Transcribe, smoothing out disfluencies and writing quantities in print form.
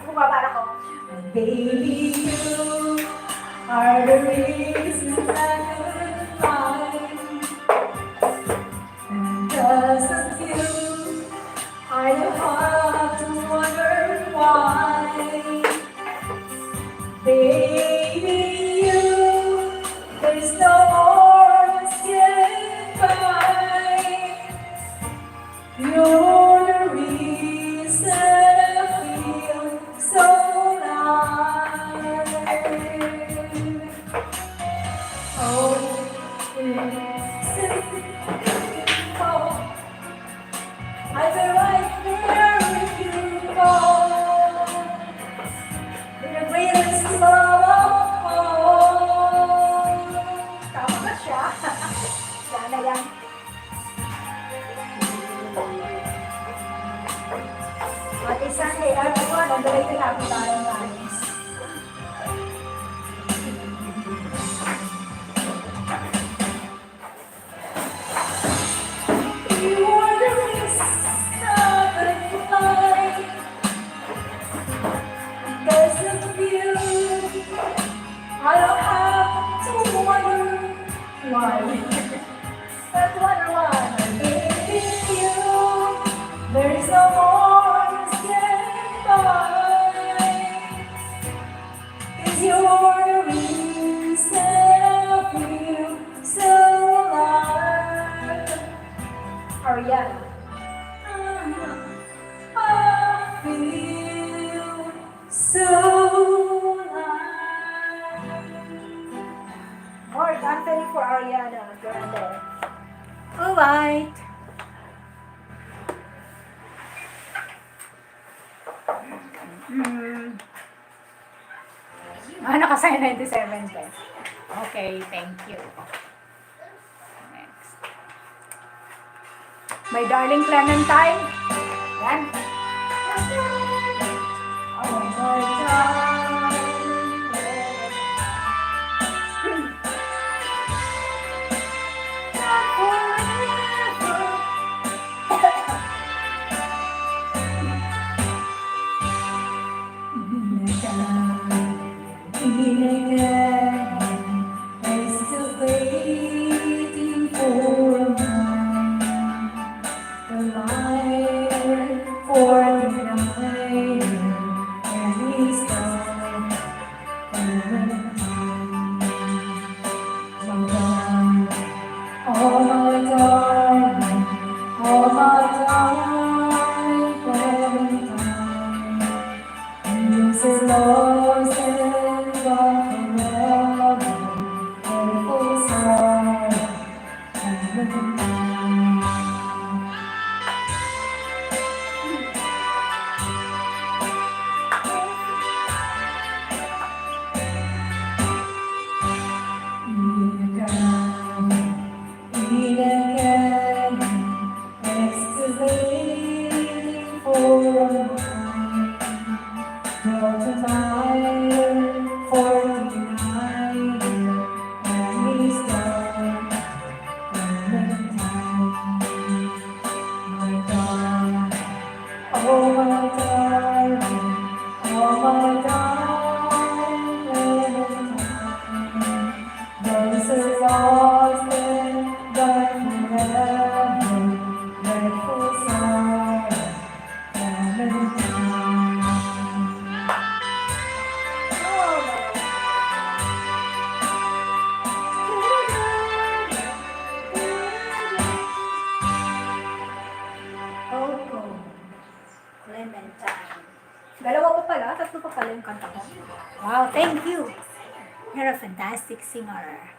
Bumabara ko. Baby, you are the reason I could find. And because of you, I don't have to wonder why. Baby, you, there's no more getting by. You're the reason I feel so alive. Oh, it's simple. I've been right there with you all. The greatest love of all. Tama ba siya? Sana yan. Ate Sunday, everyone, ang galing na happy Valentine's. You are the reason I fly. Because of you, I don't have to wonder why. But wonder why, baby, you, there is no more getting by. 'Cause you're the reason I feel so alive. Ariana. I feel so alive. Mark Anthony for Ariana Grande. Alright. Nakasaya 97 guys. Okay, thank you. Next. My darling Clementine. Yan. Oh my darling. I'm still waiting for the light for the night, and he's gone. Oh my darling, oh my darling, Clementine, you're so lost and gone forever, beautiful star, Clementine. Oh my darling, oh my darling, Clementine, those are lost and gone forever, grateful star, Clementine. Oh, Clementine. Dalawa pa pala, tatlo pa pala yung kanta ko. Wow, thank you. You're a fantastic singer.